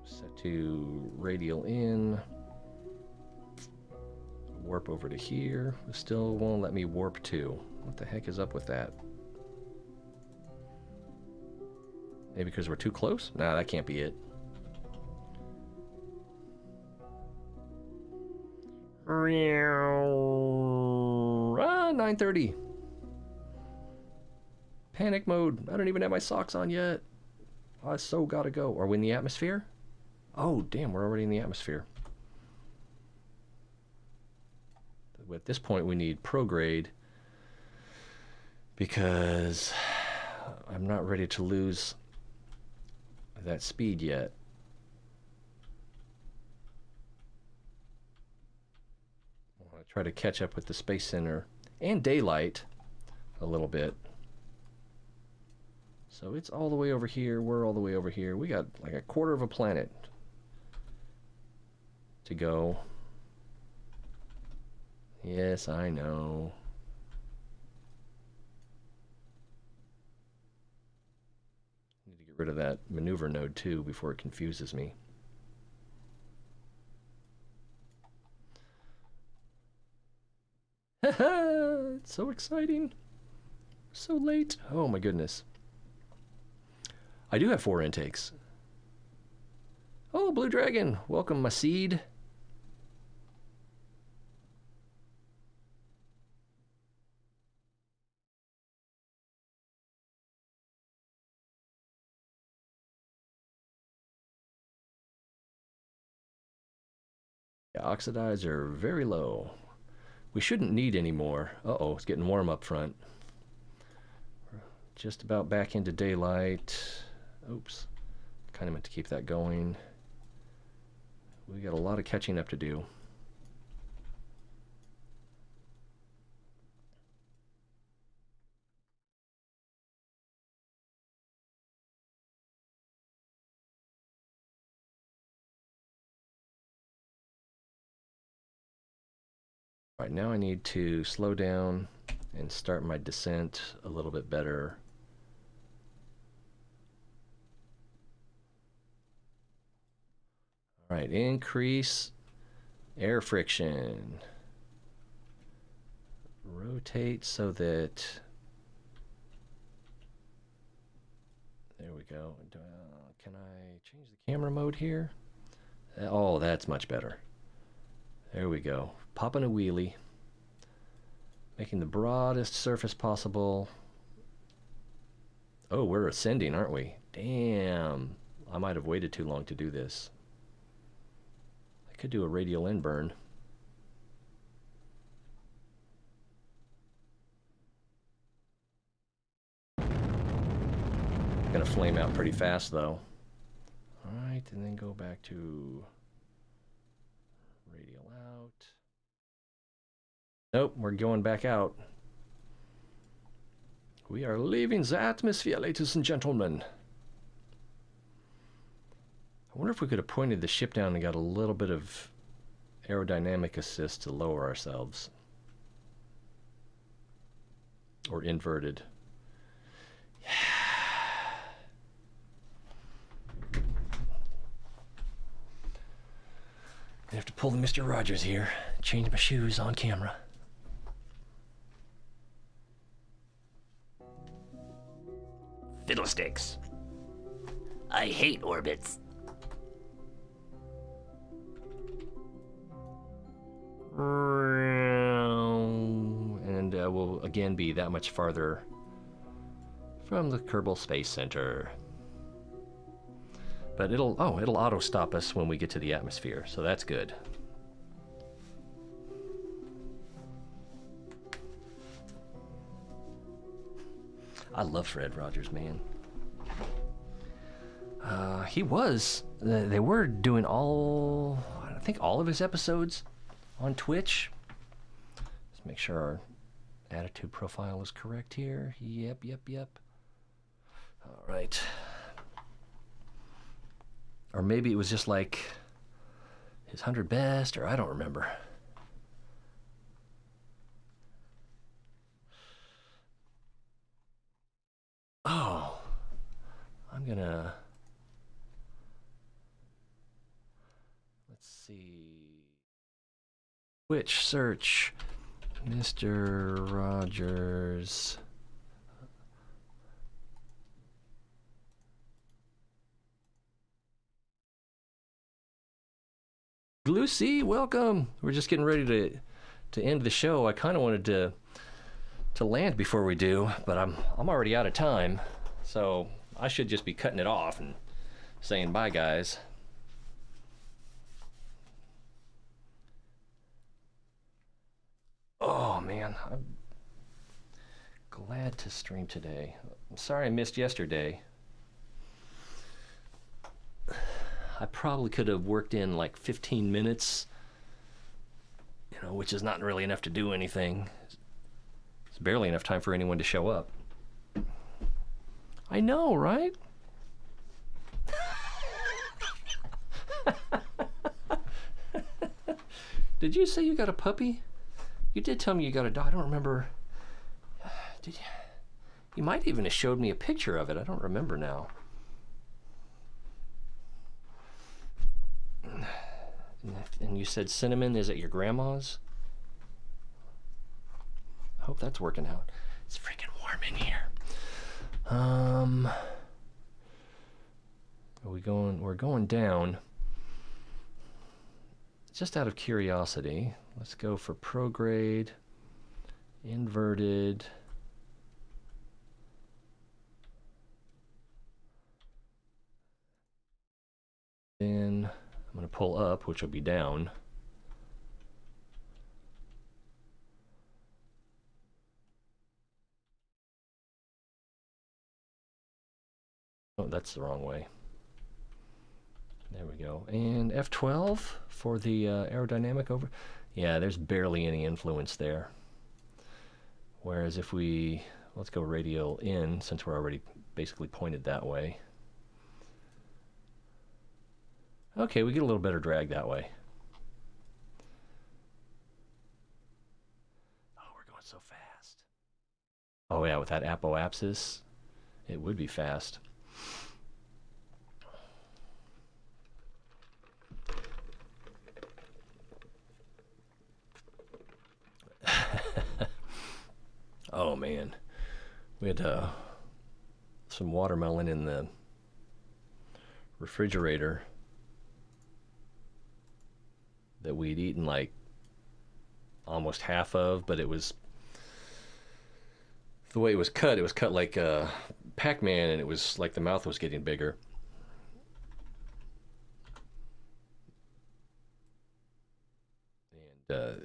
Set to radial in. Warp over to here. It still won't let me warp to. What the heck is up with that? Maybe because we're too close? Nah, that can't be it. 9:30. Panic mode. I don't even have my socks on yet. I so gotta go. Are we in the atmosphere? Oh, damn, we're already in the atmosphere. At this point, we need prograde because I'm not ready to lose that speed yet. I want to try to catch up with the Space Center and daylight a little bit. So it's all the way over here. We're all the way over here. We got like a quarter of a planet to go. Yes, I know. Need to get rid of that maneuver node too before it confuses me. Haha! It's so exciting. So late. Oh my goodness. I do have 4 intakes. Oh, Blue Dragon, welcome my seed. Yeah, oxidize are very low. We shouldn't need any more. Uh-oh, it's getting warm up front. We're just about back into daylight. Oops. Kind of meant to keep that going. We got a lot of catching up to do. Right, now I need to slow down and start my descent a little bit better. All right, increase air friction. Rotate so that... There we go. Can I change the camera mode here? Oh, that's much better. There we go. Popping a wheelie. Making the broadest surface possible. Oh, we're ascending, aren't we? Damn. I might have waited too long to do this. I could do a radial end burn. Gonna flame out pretty fast though. Alright, and then go back to radial out. Nope, we're going back out. We are leaving the atmosphere, ladies and gentlemen. I wonder if we could have pointed the ship down and got a little bit of aerodynamic assist to lower ourselves. Or inverted. I have to pull the Mr. Rogers here. Change my shoes on camera. Fiddlesticks. I hate orbits. And we'll again be that much farther from the Kerbal Space Center. But it'll auto stop us when we get to the atmosphere, so that's good. I love Fred Rogers, man. He was. They were doing I think all of his episodes on Twitch. Let's make sure our attitude profile is correct here. Yep. All right. Or maybe it was just like his 100 best, or I don't remember. Oh, I'm gonna, let's see. Twitch search, Mr. Rogers. Lucy, welcome. We're just getting ready to end the show. I kind of wanted to land before we do, but I'm already out of time, so I should just be cutting it off and saying bye, guys. Oh man, I'm glad to stream today. I'm sorry I missed yesterday. I probably could have worked in like 15 minutes, you know, which is not really enough to do anything. It's barely enough time for anyone to show up. I know, right? Did you say you got a puppy? You did tell me you got a dog. I don't remember. Did you? You might even have showed me a picture of it. I don't remember now. And you said Cinnamon is at your grandma's? I hope that's working out. It's freaking warm in here. We're going down. Just out of curiosity, let's go for prograde, inverted. Then I'm going to pull up, which will be down. Oh, that's the wrong way. There we go. And F12 for the aerodynamic over. Yeah, there's barely any influence there. Whereas if we, let's go radial in, since we're already basically pointed that way. Okay, we get a little better drag that way. Oh, we're going so fast. Oh yeah, with that apoapsis, it would be fast. Oh man, we had some watermelon in the refrigerator that we'd eaten like almost half of, but it was the way it was cut like Pac-Man, and it was like the mouth was getting bigger.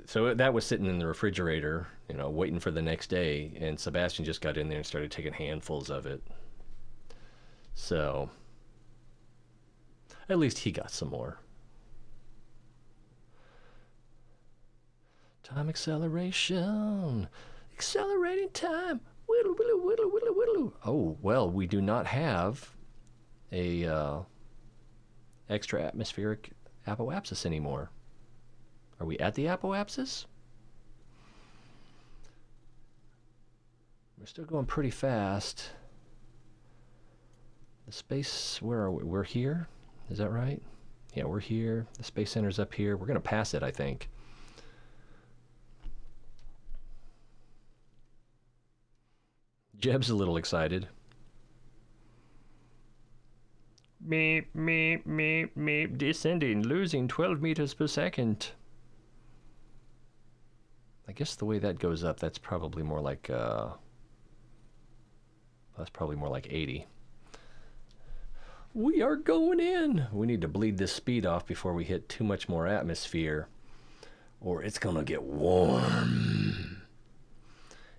So that was sitting in the refrigerator, you know, waiting for the next day, and Sebastian just got in there and started taking handfuls of it. So at least he got some more. Time acceleration. Accelerating time. Whittle, whittle, whittle, whittle, whittle. Oh, well, we do not have a extra atmospheric apoapsis anymore. Are we at the apoapsis? We're still going pretty fast. The space, where are we? We're here? Is that right? Yeah, we're here. The space center's up here. We're going to pass it, I think. Jeb's a little excited. Meep, meep, meep, meep. Descending, losing 12 meters per second. I guess the way that goes up, that's probably more like 80. We are going in. We need to bleed this speed off before we hit too much more atmosphere, or it's gonna get warm.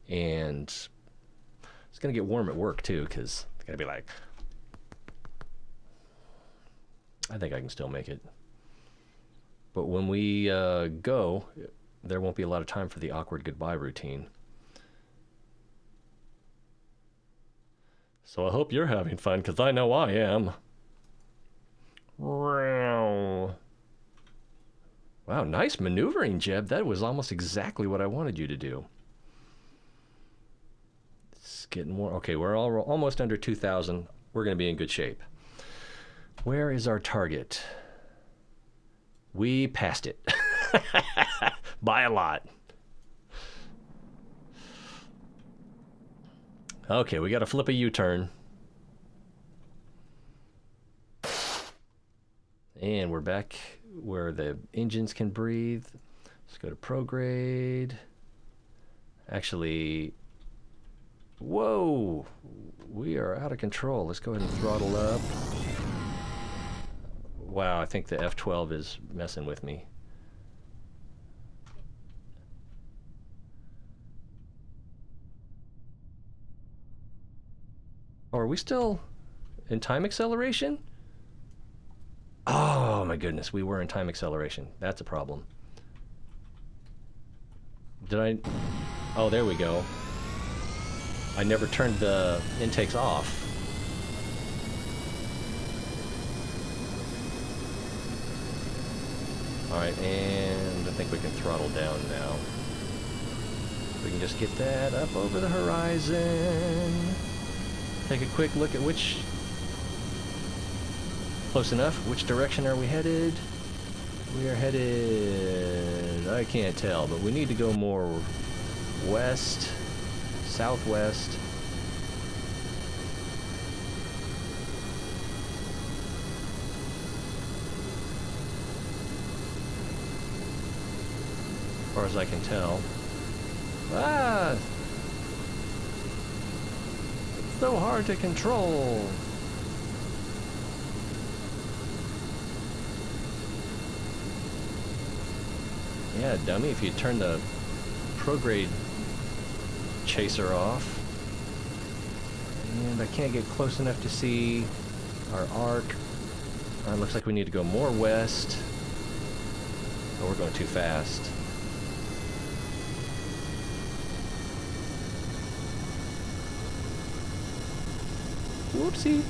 And it's gonna get warm at work too, because it's gonna be like, I think I can still make it. But when we go, there won't be a lot of time for the awkward goodbye routine. So I hope you're having fun, because I know I am. Wow, nice maneuvering, Jeb. That was almost exactly what I wanted you to do. It's getting more. Okay, we're almost under 2,000. We're going to be in good shape. Where is our target? We passed it. By a lot. Okay, we got to flip a U-turn. And we're back where the engines can breathe. Let's go to prograde. Actually, whoa, we are out of control. Let's go ahead and throttle up. Wow, I think the F12 is messing with me. Oh, are we still in time acceleration? Oh my goodness, we were in time acceleration. That's a problem. Did I? Oh, there we go. I never turned the intakes off. Alright, and I think we can throttle down now. We can just get that up over the horizon. Take a quick look at which... Close enough. Which direction are we headed? We are headed... I can't tell, but we need to go more west, southwest. As far as I can tell. Ah! It's so hard to control. Yeah, dummy, if you turn the prograde chaser off. And I can't get close enough to see our arc. Alright, looks like we need to go more west. Oh, we're going too fast. Whoopsie.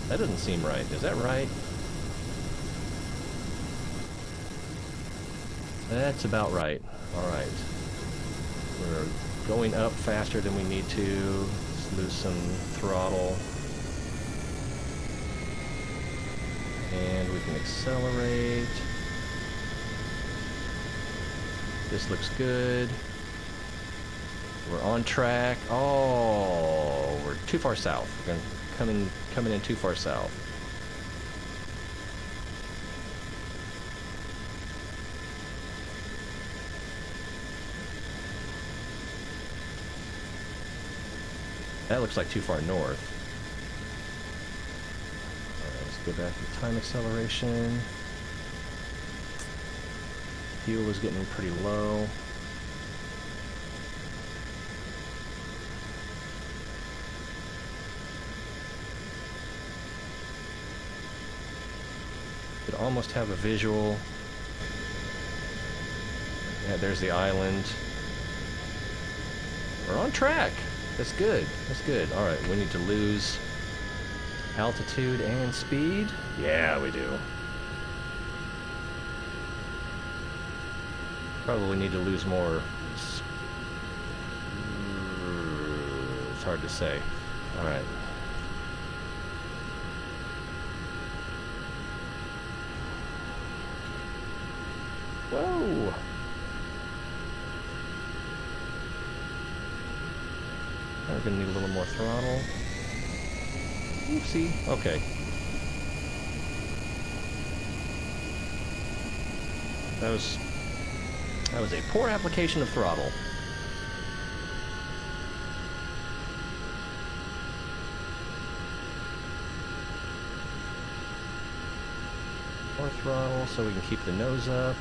That doesn't seem right. Is that right? That's about right. Alright. We're going up faster than we need to. Let's lose some throttle. And we can accelerate. This looks good. We're on track. Oh, we're too far south. We're coming in too far south. That looks like too far north. Alright, let's go back to time acceleration. Fuel is getting pretty low. Could almost have a visual. Yeah, there's the island. We're on track. That's good. That's good. All right, we need to lose altitude and speed. Yeah, we do. Probably need to lose more. It's hard to say. All right. Whoa. We're gonna need a little more throttle. Oopsie. Okay. That was a poor application of throttle. More throttle so we can keep the nose up.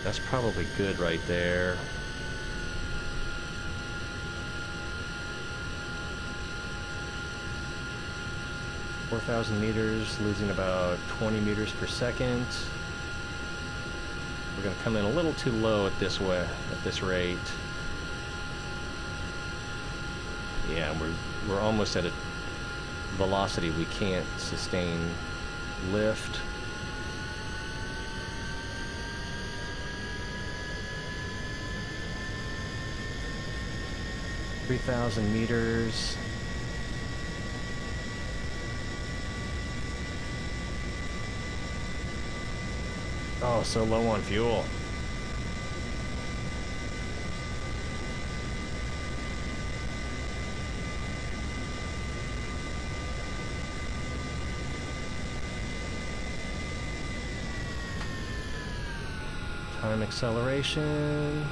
That's probably good right there. Four 4,000 meters, losing about 20 meters per second. We're We're gonna come in a little too low at this rate. Yeah, we're almost at a velocity we can't sustain lift. $3,000 meters. Oh, so low on fuel. Time acceleration.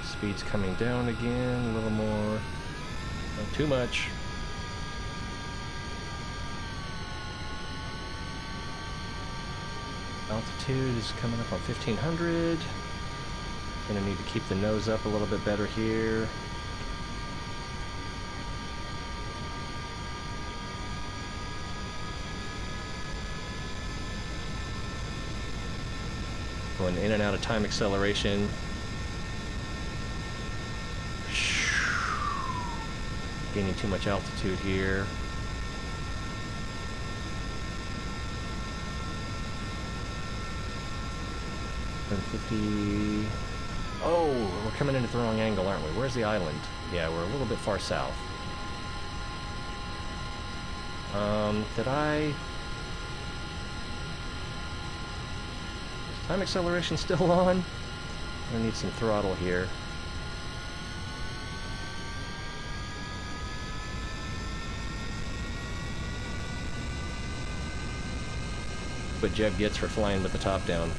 Speed's coming down again, a little more. Not too much. Altitude is coming up on 1500. Gonna need to keep the nose up a little bit better here. Going in and out of time acceleration. Gaining too much altitude here. $150. Oh, we're coming in at the wrong angle, aren't we? Where's the island? Yeah, we're a little bit far south. Did I... Is time acceleration still on? I need some throttle here. What Jeb gets for flying with the top down.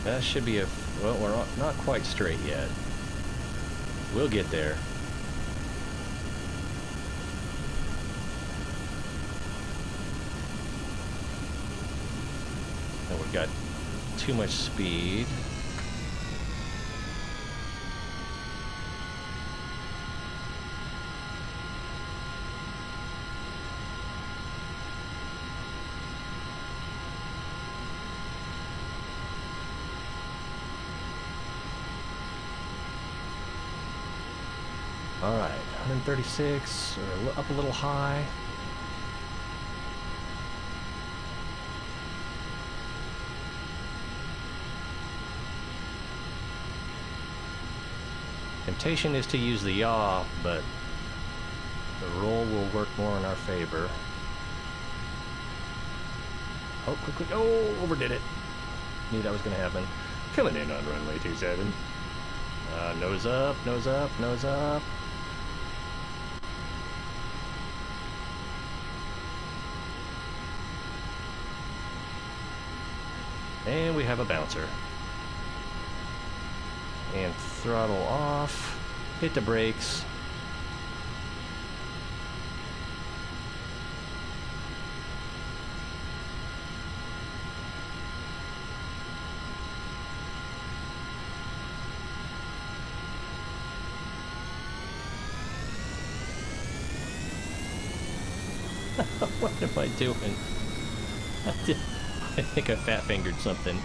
That should be a... Well, we're not quite straight yet. We'll get there. And we've got too much speed. All right, 136, or up a little high. Temptation is to use the yaw, but the roll will work more in our favor. Oh, quick, oh, overdid it. Knew that was gonna happen. Coming in on runway 27. Nose up, nose up, nose up. And we have a bouncer. And throttle off. Hit the brakes. What am I doing? I think I fat-fingered something.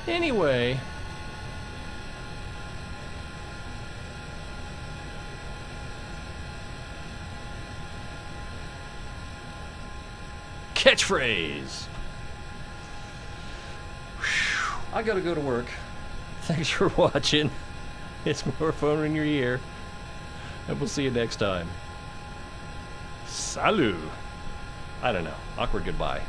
Anyway. Catchphrase! Whew. I gotta go to work. Thanks for watching. It's more phone in your ear. And we'll see you next time. Salut! I don't know. Awkward goodbye.